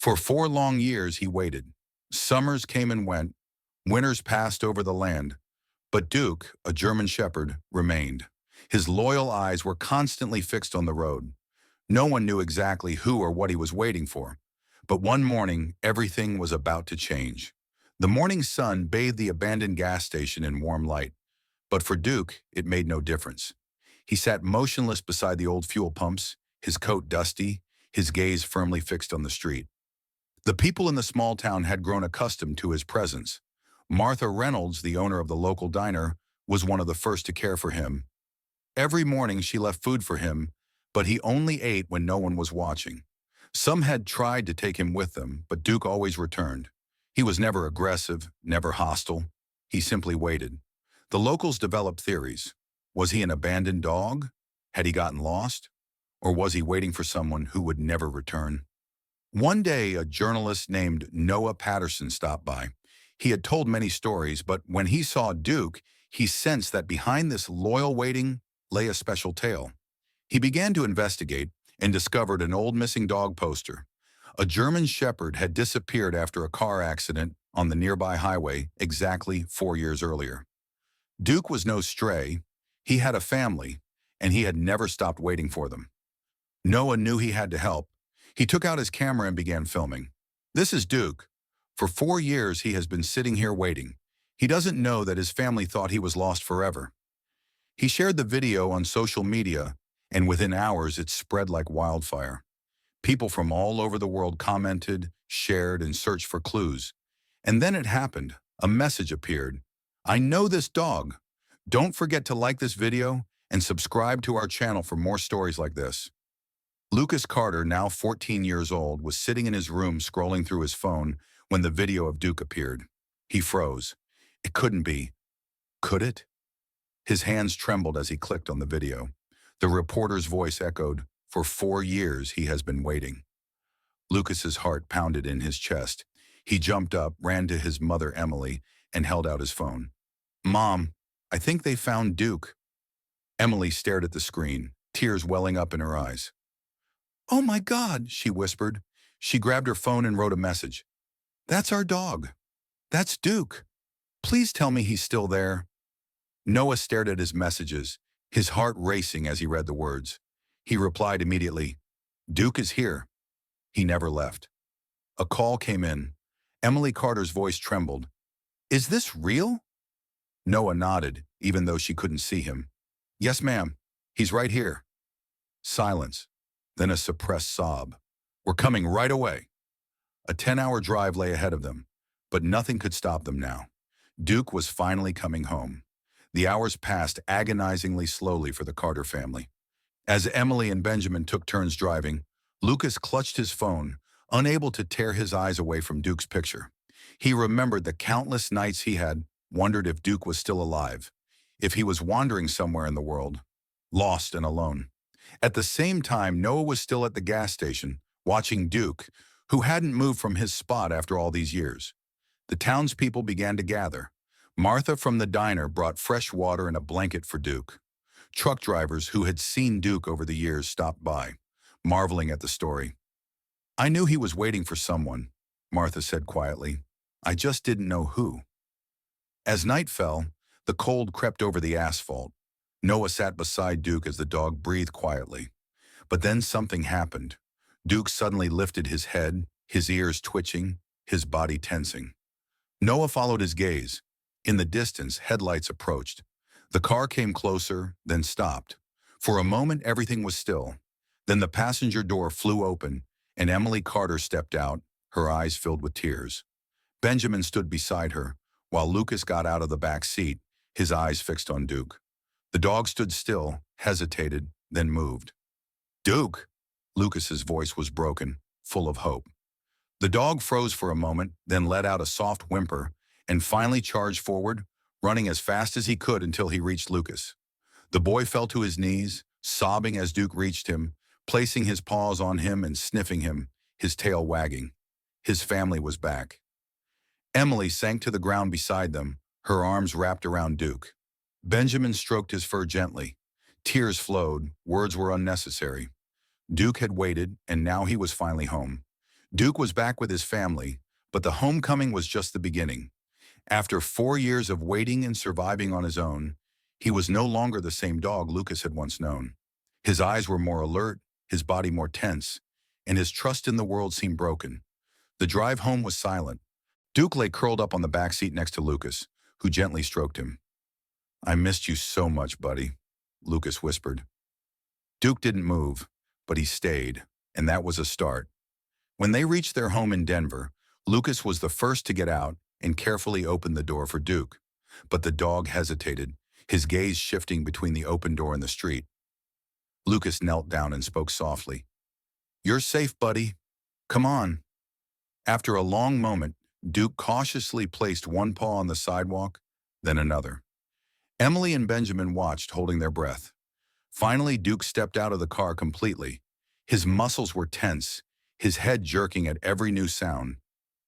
For 4 long years he waited. Summers came and went, winters passed over the land, but Duke, a German shepherd, remained. His loyal eyes were constantly fixed on the road. No one knew exactly who or what he was waiting for, but one morning everything was about to change. The morning sun bathed the abandoned gas station in warm light, but for Duke it made no difference. He sat motionless beside the old fuel pumps, his coat dusty, his gaze firmly fixed on the street. The people in the small town had grown accustomed to his presence. Martha Reynolds, the owner of the local diner, was one of the first to care for him. Every morning she left food for him, but he only ate when no one was watching. Some had tried to take him with them, but Duke always returned. He was never aggressive, never hostile. He simply waited. The locals developed theories. Was he an abandoned dog? Had he gotten lost? Or was he waiting for someone who would never return? One day, a journalist named Noah Patterson stopped by. He had told many stories, but when he saw Duke, he sensed that behind this loyal waiting lay a special tale. He began to investigate and discovered an old missing dog poster. A German shepherd had disappeared after a car accident on the nearby highway exactly 4 years earlier. Duke was no stray. He had a family, and he had never stopped waiting for them. Noah knew he had to help. He took out his camera and began filming. This is Duke. For 4 years he has been sitting here waiting. He doesn't know that his family thought he was lost forever. He shared the video on social media, and within hours it spread like wildfire. People from all over the world commented, shared, and searched for clues. And then it happened. A message appeared. I know this dog. Don't forget to like this video and subscribe to our channel for more stories like this. Lucas Carter, now 14 years old, was sitting in his room scrolling through his phone when the video of Duke appeared. He froze. It couldn't be. Could it? His hands trembled as he clicked on the video. The reporter's voice echoed, "For 4 years he has been waiting." Lucas's heart pounded in his chest. He jumped up, ran to his mother, Emily, and held out his phone. "Mom, I think they found Duke." Emily stared at the screen, tears welling up in her eyes. "Oh my God," she whispered. She grabbed her phone and wrote a message. "That's our dog. That's Duke. Please tell me he's still there." Noah stared at his messages, his heart racing as he read the words. He replied immediately, "Duke is here." He never left. A call came in. Emily Carter's voice trembled. "Is this real?" Noah nodded, even though she couldn't see him. "Yes, ma'am. He's right here." Silence. Then a suppressed sob. "We're coming right away." A 10-hour drive lay ahead of them, but nothing could stop them now. Duke was finally coming home. The hours passed agonizingly slowly for the Carter family. As Emily and Benjamin took turns driving, Lucas clutched his phone, unable to tear his eyes away from Duke's picture. He remembered the countless nights he had wondered if Duke was still alive, if he was wandering somewhere in the world, lost and alone. At the same time, Noah was still at the gas station, watching Duke, who hadn't moved from his spot after all these years. The townspeople began to gather. Martha from the diner brought fresh water and a blanket for Duke. Truck drivers who had seen Duke over the years stopped by, marveling at the story. "I knew he was waiting for someone," Martha said quietly. "I just didn't know who." As night fell, the cold crept over the asphalt. Noah sat beside Duke as the dog breathed quietly. But then something happened. Duke suddenly lifted his head, his ears twitching, his body tensing. Noah followed his gaze. In the distance, headlights approached. The car came closer, then stopped. For a moment, everything was still. Then the passenger door flew open, and Emily Carter stepped out, her eyes filled with tears. Benjamin stood beside her, while Lucas got out of the back seat, his eyes fixed on Duke. The dog stood still, hesitated, then moved. "Duke!" Lucas's voice was broken, full of hope. The dog froze for a moment, then let out a soft whimper, and finally charged forward, running as fast as he could until he reached Lucas. The boy fell to his knees, sobbing as Duke reached him, placing his paws on him and sniffing him, his tail wagging. His family was back. Emily sank to the ground beside them, her arms wrapped around Duke. Benjamin stroked his fur gently. Tears flowed, words were unnecessary. Duke had waited, and now he was finally home. Duke was back with his family, but the homecoming was just the beginning. After 4 years of waiting and surviving on his own, he was no longer the same dog Lucas had once known. His eyes were more alert, his body more tense, and his trust in the world seemed broken. The drive home was silent. Duke lay curled up on the back seat next to Lucas, who gently stroked him. "I missed you so much, buddy," Lucas whispered. Duke didn't move, but he stayed, and that was a start. When they reached their home in Denver, Lucas was the first to get out and carefully opened the door for Duke. But the dog hesitated, his gaze shifting between the open door and the street. Lucas knelt down and spoke softly. "You're safe, buddy. Come on." After a long moment, Duke cautiously placed one paw on the sidewalk, then another. Emily and Benjamin watched, holding their breath. Finally, Duke stepped out of the car completely. His muscles were tense, his head jerking at every new sound.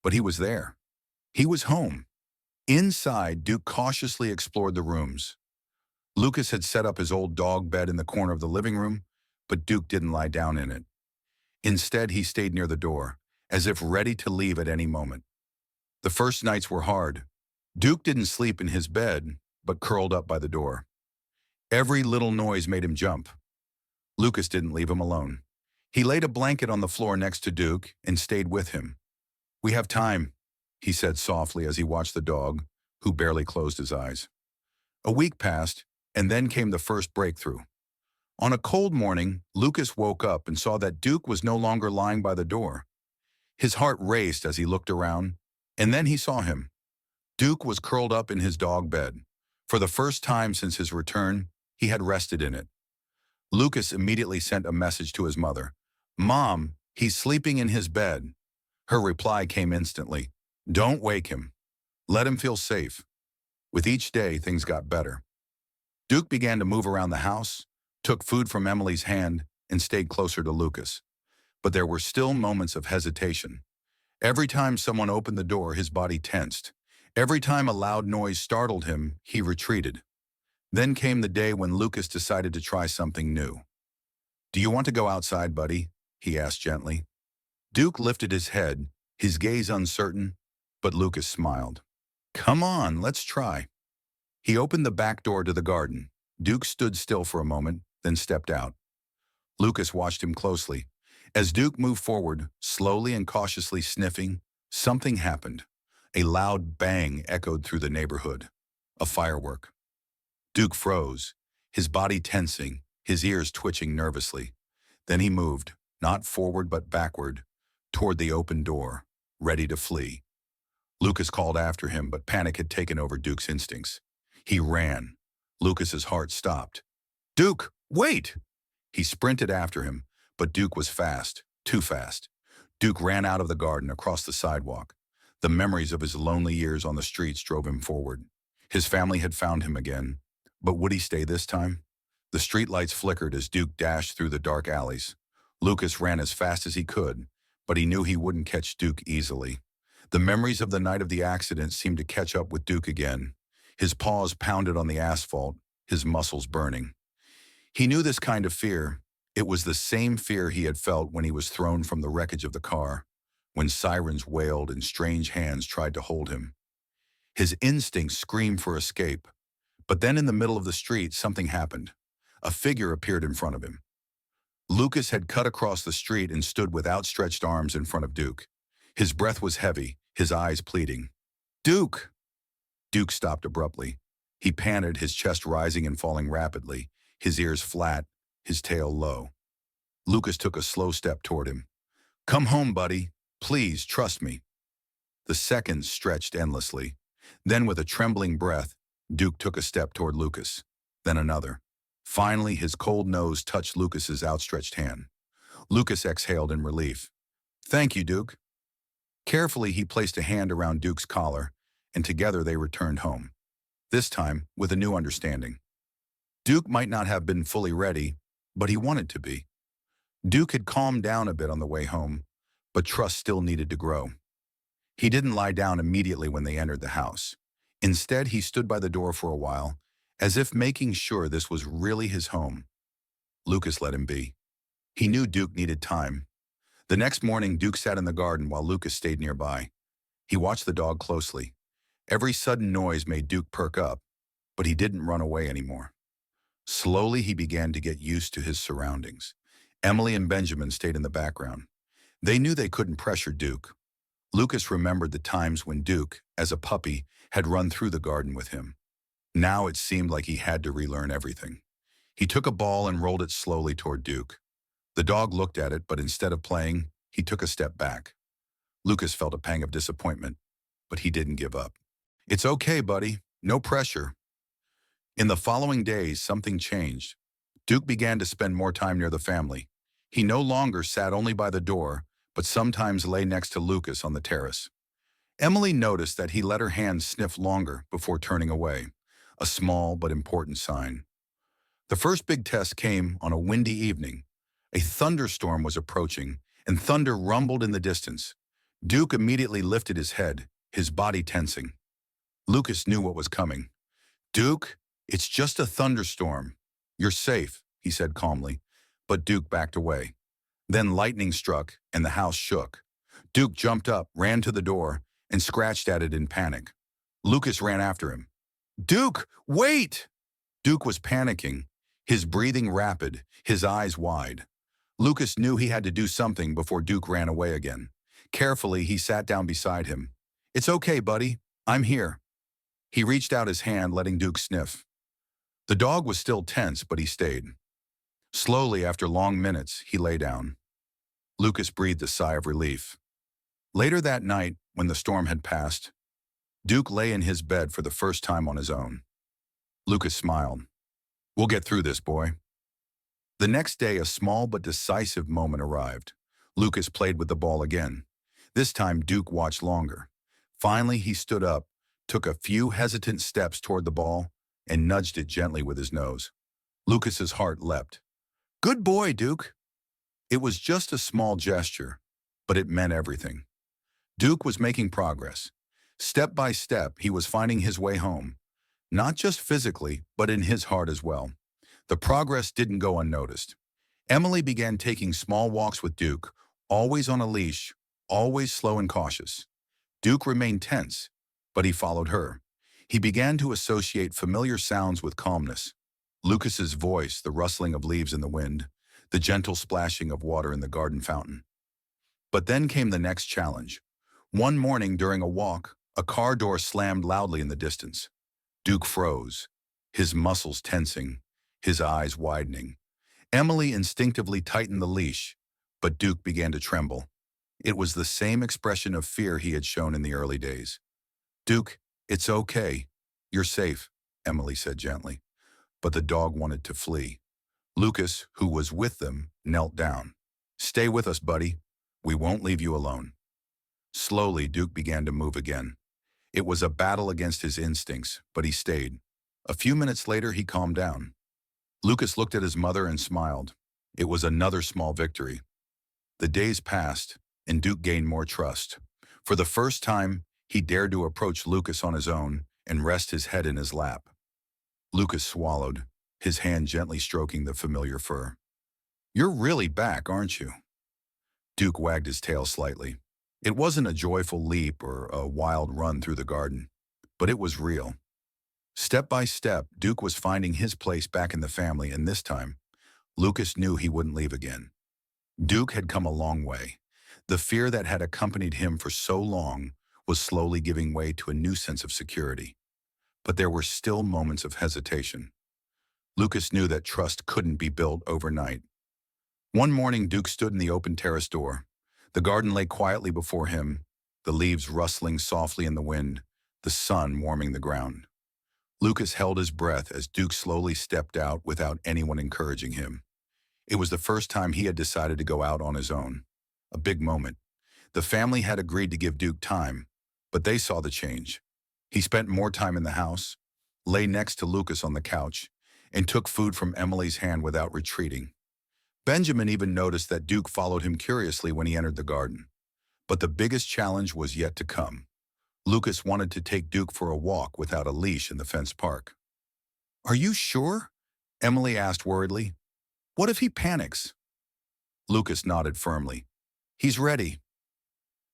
But he was there. He was home. Inside, Duke cautiously explored the rooms. Lucas had set up his old dog bed in the corner of the living room, but Duke didn't lie down in it. Instead, he stayed near the door, as if ready to leave at any moment. The first nights were hard. Duke didn't sleep in his bed, but curled up by the door. Every little noise made him jump. Lucas didn't leave him alone. He laid a blanket on the floor next to Duke and stayed with him. "We have time," he said softly as he watched the dog, who barely closed his eyes. A week passed, and then came the first breakthrough. On a cold morning, Lucas woke up and saw that Duke was no longer lying by the door. His heart raced as he looked around, and then he saw him. Duke was curled up in his dog bed. For the first time since his return, he had rested in it. Lucas immediately sent a message to his mother. "Mom, he's sleeping in his bed." Her reply came instantly. "Don't wake him. Let him feel safe." With each day, things got better. Duke began to move around the house, took food from Emily's hand, and stayed closer to Lucas. But there were still moments of hesitation. Every time someone opened the door, his body tensed. Every time a loud noise startled him, he retreated. Then came the day when Lucas decided to try something new. "Do you want to go outside, buddy?" he asked gently. Duke lifted his head, his gaze uncertain, but Lucas smiled. "Come on, let's try." He opened the back door to the garden. Duke stood still for a moment, then stepped out. Lucas watched him closely. As Duke moved forward, slowly and cautiously sniffing, something happened. A loud bang echoed through the neighborhood. A firework. Duke froze, his body tensing, his ears twitching nervously. Then he moved, not forward but backward, toward the open door, ready to flee. Lucas called after him, but panic had taken over Duke's instincts. He ran. Lucas's heart stopped. "Duke, wait!" He sprinted after him, but Duke was fast, too fast. Duke ran out of the garden, across the sidewalk. The memories of his lonely years on the streets drove him forward. His family had found him again. But would he stay this time? The streetlights flickered as Duke dashed through the dark alleys. Lucas ran as fast as he could, but he knew he wouldn't catch Duke easily. The memories of the night of the accident seemed to catch up with Duke again. His paws pounded on the asphalt, his muscles burning. He knew this kind of fear. It was the same fear he had felt when he was thrown from the wreckage of the car, when sirens wailed and strange hands tried to hold him. His instincts screamed for escape. But then in the middle of the street, something happened. A figure appeared in front of him. Lucas had cut across the street and stood with outstretched arms in front of Duke. His breath was heavy, his eyes pleading. "Duke!" Duke stopped abruptly. He panted, his chest rising and falling rapidly, his ears flat, his tail low. Lucas took a slow step toward him. "Come home, buddy. Please, trust me." The seconds stretched endlessly. Then, with a trembling breath, Duke took a step toward Lucas, then another. Finally, his cold nose touched Lucas's outstretched hand. Lucas exhaled in relief. "Thank you, Duke." Carefully, he placed a hand around Duke's collar, and together they returned home. This time, with a new understanding. Duke might not have been fully ready, but he wanted to be. Duke had calmed down a bit on the way home, but trust still needed to grow. He didn't lie down immediately when they entered the house. Instead, he stood by the door for a while, as if making sure this was really his home. Lucas let him be. He knew Duke needed time. The next morning, Duke sat in the garden while Lucas stayed nearby. He watched the dog closely. Every sudden noise made Duke perk up, but he didn't run away anymore. Slowly, he began to get used to his surroundings. Emily and Benjamin stayed in the background. They knew they couldn't pressure Duke. Lucas remembered the times when Duke, as a puppy, had run through the garden with him. Now it seemed like he had to relearn everything. He took a ball and rolled it slowly toward Duke. The dog looked at it, but instead of playing, he took a step back. Lucas felt a pang of disappointment, but he didn't give up. "It's okay, buddy. No pressure." In the following days, something changed. Duke began to spend more time near the family. He no longer sat only by the door, but sometimes lay next to Lucas on the terrace. Emily noticed that he let her hands sniff longer before turning away, a small but important sign. The first big test came on a windy evening. A thunderstorm was approaching, and thunder rumbled in the distance. Duke immediately lifted his head, his body tensing. Lucas knew what was coming. "Duke, it's just a thunderstorm. You're safe," he said calmly, but Duke backed away. Then lightning struck, and the house shook. Duke jumped up, ran to the door, and scratched at it in panic. Lucas ran after him. "Duke, wait!" Duke was panicking, his breathing rapid, his eyes wide. Lucas knew he had to do something before Duke ran away again. Carefully, he sat down beside him. "It's okay, buddy. I'm here." He reached out his hand, letting Duke sniff. The dog was still tense, but he stayed. Slowly, after long minutes, he lay down. Lucas breathed a sigh of relief. Later that night, when the storm had passed, Duke lay in his bed for the first time on his own. Lucas smiled. "We'll get through this, boy." The next day, a small but decisive moment arrived. Lucas played with the ball again. This time, Duke watched longer. Finally, he stood up, took a few hesitant steps toward the ball, and nudged it gently with his nose. Lucas's heart leapt. "Good boy, Duke." It was just a small gesture, but it meant everything. Duke was making progress. Step by step, he was finding his way home, not just physically, but in his heart as well. The progress didn't go unnoticed. Emily began taking small walks with Duke, always on a leash, always slow and cautious. Duke remained tense, but he followed her. He began to associate familiar sounds with calmness. Lucas's voice, the rustling of leaves in the wind, the gentle splashing of water in the garden fountain. But then came the next challenge. One morning during a walk, a car door slammed loudly in the distance. Duke froze, his muscles tensing, his eyes widening. Emily instinctively tightened the leash, but Duke began to tremble. It was the same expression of fear he had shown in the early days. "Duke, it's okay. You're safe," Emily said gently. But the dog wanted to flee. Lucas, who was with them, knelt down. "Stay with us, buddy. We won't leave you alone." Slowly, Duke began to move again. It was a battle against his instincts, but he stayed. A few minutes later, he calmed down. Lucas looked at his mother and smiled. It was another small victory. The days passed, and Duke gained more trust. For the first time, he dared to approach Lucas on his own and rest his head in his lap. Lucas swallowed, his hand gently stroking the familiar fur. "You're really back, aren't you?" Duke wagged his tail slightly. It wasn't a joyful leap or a wild run through the garden, but it was real. Step by step, Duke was finding his place back in the family, and this time, Lucas knew he wouldn't leave again. Duke had come a long way. The fear that had accompanied him for so long was slowly giving way to a new sense of security. But there were still moments of hesitation. Lucas knew that trust couldn't be built overnight. One morning, Duke stood in the open terrace door. The garden lay quietly before him, the leaves rustling softly in the wind, the sun warming the ground. Lucas held his breath as Duke slowly stepped out without anyone encouraging him. It was the first time he had decided to go out on his own. A big moment. The family had agreed to give Duke time, but they saw the change. He spent more time in the house, lay next to Lucas on the couch, and took food from Emily's hand without retreating. Benjamin even noticed that Duke followed him curiously when he entered the garden. But the biggest challenge was yet to come. Lucas wanted to take Duke for a walk without a leash in the fenced park. "Are you sure?" Emily asked worriedly. "What if he panics?" Lucas nodded firmly. He's ready.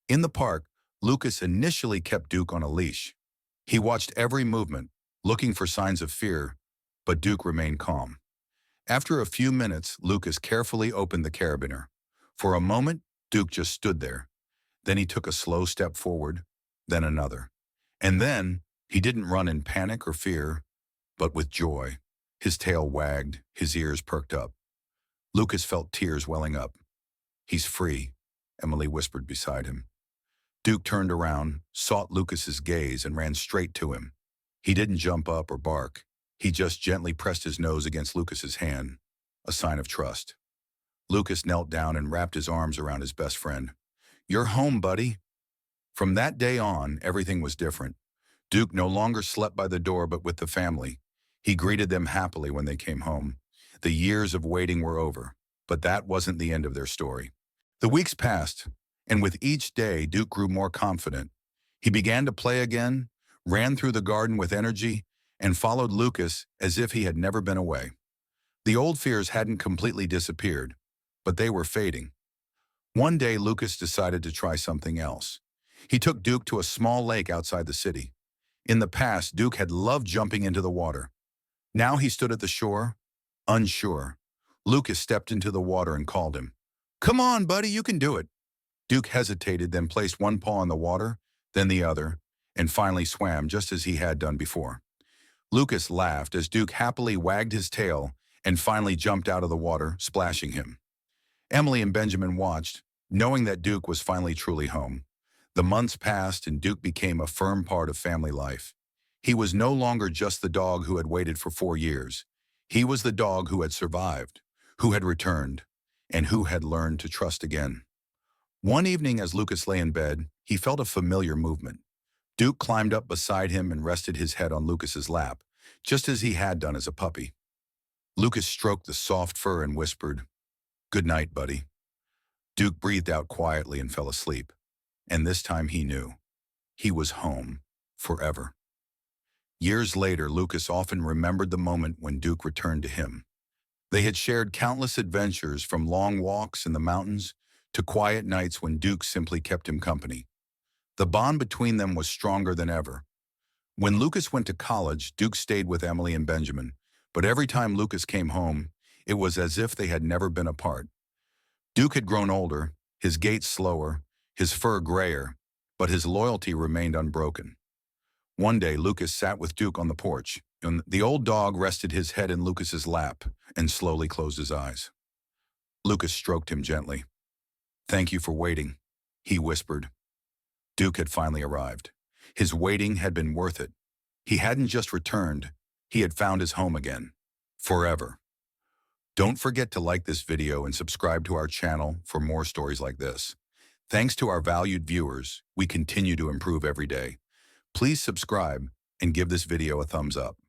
In the park, Lucas initially kept Duke on a leash. He watched every movement, looking for signs of fear, but Duke remained calm. After a few minutes, Lucas carefully opened the carabiner. For a moment, Duke just stood there. Then he took a slow step forward, then another. And then, he didn't run in panic or fear, but with joy. His tail wagged, his ears perked up. Lucas felt tears welling up. "He's free," Emily whispered beside him. Duke turned around, sought Lucas's gaze, and ran straight to him. He didn't jump up or bark. He just gently pressed his nose against Lucas's hand, a sign of trust. Lucas knelt down and wrapped his arms around his best friend. "You're home, buddy." From that day on, everything was different. Duke no longer slept by the door but with the family. He greeted them happily when they came home. The years of waiting were over, but that wasn't the end of their story. The weeks passed, and with each day, Duke grew more confident. He began to play again, ran through the garden with energy, and followed Lucas as if he had never been away. The old fears hadn't completely disappeared, but they were fading. One day, Lucas decided to try something else. He took Duke to a small lake outside the city. In the past, Duke had loved jumping into the water. Now he stood at the shore, unsure. Lucas stepped into the water and called him. "Come on, buddy, you can do it." Duke hesitated, then placed one paw in the water, then the other, and finally swam just as he had done before. Lucas laughed as Duke happily wagged his tail and finally jumped out of the water, splashing him. Emily and Benjamin watched, knowing that Duke was finally truly home. The months passed and Duke became a firm part of family life. He was no longer just the dog who had waited for 4 years. He was the dog who had survived, who had returned, and who had learned to trust again. One evening as Lucas lay in bed, he felt a familiar movement. Duke climbed up beside him and rested his head on Lucas's lap, just as he had done as a puppy. Lucas stroked the soft fur and whispered, "Good night, buddy." Duke breathed out quietly and fell asleep. And this time he knew. He was home, forever. Years later, Lucas often remembered the moment when Duke returned to him. They had shared countless adventures, from long walks in the mountains to quiet nights when Duke simply kept him company. The bond between them was stronger than ever. When Lucas went to college, Duke stayed with Emily and Benjamin, but every time Lucas came home, it was as if they had never been apart. Duke had grown older, his gait slower, his fur grayer, but his loyalty remained unbroken. One day, Lucas sat with Duke on the porch, and the old dog rested his head in Lucas's lap and slowly closed his eyes. Lucas stroked him gently. "Thank you for waiting," he whispered. Duke had finally arrived. His waiting had been worth it. He hadn't just returned, he had found his home again, forever. Don't forget to like this video and subscribe to our channel for more stories like this. Thanks to our valued viewers, we continue to improve every day. Please subscribe and give this video a thumbs up.